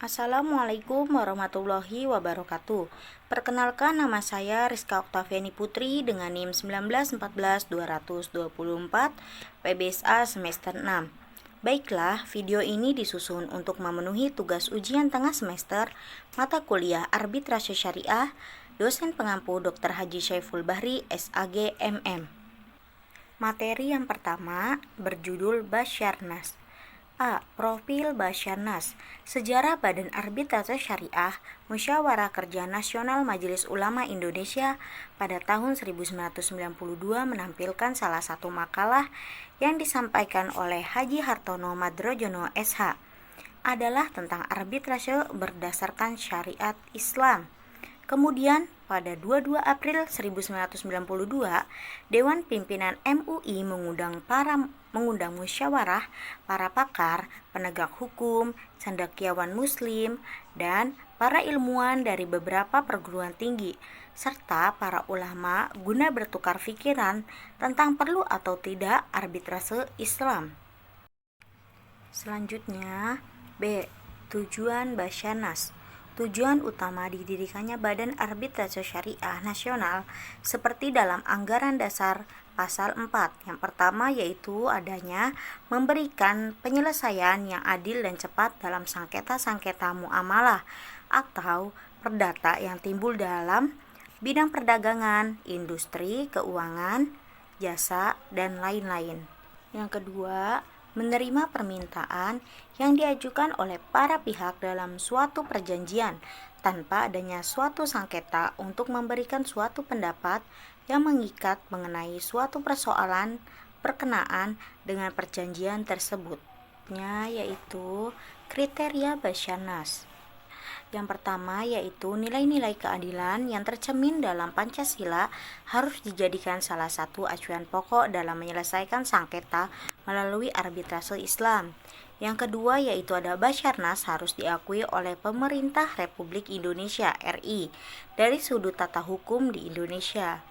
Assalamualaikum warahmatullahi wabarakatuh. Perkenalkan, nama saya Rizka Oktaviani Putri dengan NIM 1914224 PBSA semester 6. Baiklah, video ini disusun untuk memenuhi tugas ujian tengah semester mata kuliah Arbitrase Syariah, dosen pengampu Dr. Haji Syaiful Bahri, SAG, MM. Materi yang pertama berjudul Basyarnas. A. Profil Basyarnas. Sejarah Badan Arbitrase Syariah Musyawarah Kerja Nasional Majelis Ulama Indonesia pada tahun 1992 menampilkan salah satu makalah yang disampaikan oleh Haji Hartono Madrojono SH adalah tentang arbitrase berdasarkan syariat Islam. Kemudian, pada 22 April 1992, Dewan Pimpinan MUI mengundang musyawarah para pakar, penegak hukum, cendekiawan muslim, dan para ilmuwan dari beberapa perguruan tinggi, serta para ulama guna bertukar pikiran tentang perlu atau tidak arbitrase Islam. Selanjutnya, B. Tujuan Basyarnas. Tujuan utama didirikannya Badan Arbitrase Syariah Nasional seperti dalam Anggaran Dasar Pasal 4. Yang pertama yaitu adanya memberikan penyelesaian yang adil dan cepat dalam sengketa-sengketa muamalah atau perdata yang timbul dalam bidang perdagangan, industri, keuangan, jasa, dan lain-lain. Yang kedua, menerima permintaan yang diajukan oleh para pihak dalam suatu perjanjian tanpa adanya suatu sengketa untuk memberikan suatu pendapat yang mengikat mengenai suatu persoalan berkenaan dengan perjanjian tersebut. Yaitu kriteria Basyarnas. Yang pertama yaitu nilai-nilai keadilan yang tercermin dalam Pancasila harus dijadikan salah satu acuan pokok dalam menyelesaikan sengketa melalui arbitrase Islam. Yang kedua yaitu ada Basyarnas harus diakui oleh pemerintah Republik Indonesia RI dari sudut tata hukum di Indonesia.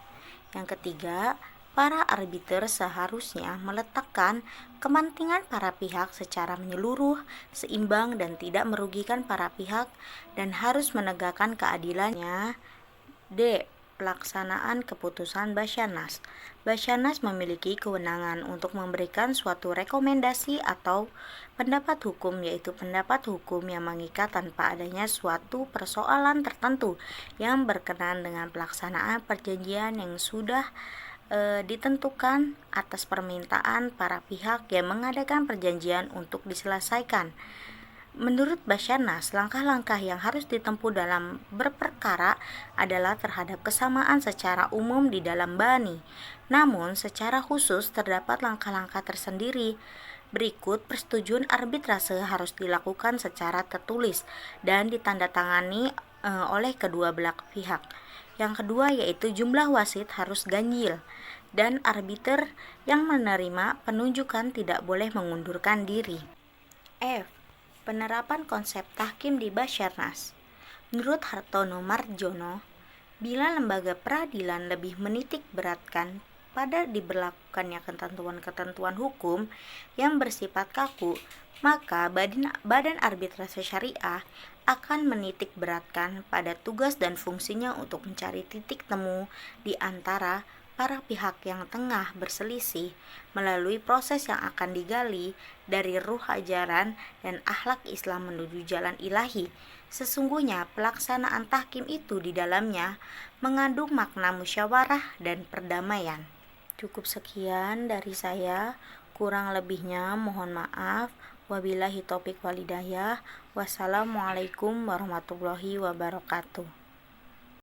Yang ketiga, para arbiter seharusnya meletakkan kepentingan para pihak secara menyeluruh, seimbang dan tidak merugikan para pihak dan harus menegakkan keadilannya. D. Pelaksanaan keputusan Basyarnas. Basyarnas memiliki kewenangan untuk memberikan suatu rekomendasi atau pendapat hukum, yaitu pendapat hukum yang mengikat tanpa adanya suatu persoalan tertentu yang berkenaan dengan pelaksanaan perjanjian yang sudah ditentukan atas permintaan para pihak yang mengadakan perjanjian untuk diselesaikan. Menurut Basyarnas, langkah-langkah yang harus ditempuh dalam berperkara adalah terhadap kesamaan secara umum di dalam bani. Namun, secara khusus terdapat langkah-langkah tersendiri. Berikut persetujuan arbitrase harus dilakukan secara tertulis dan ditandatangani oleh kedua belah pihak. Yang kedua yaitu jumlah wasit harus ganjil dan arbiter yang menerima penunjukan tidak boleh mengundurkan diri. F. Penerapan konsep tahkim di Basyarnas. Menurut Hartono Mardjono, bila lembaga peradilan lebih menitik beratkan pada diberlakukannya ketentuan-ketentuan hukum yang bersifat kaku, maka Badan Arbitrase Syariah akan menitik beratkan pada tugas dan fungsinya untuk mencari titik temu di antara para pihak yang tengah berselisih melalui proses yang akan digali dari ruh ajaran dan akhlak Islam menuju jalan ilahi. Sesungguhnya pelaksanaan tahkim itu di dalamnya mengandung makna musyawarah dan perdamaian. Cukup sekian dari saya, kurang lebihnya mohon maaf. Wabillahi taufiq walhidayah. Wassalamualaikum warahmatullahi wabarakatuh.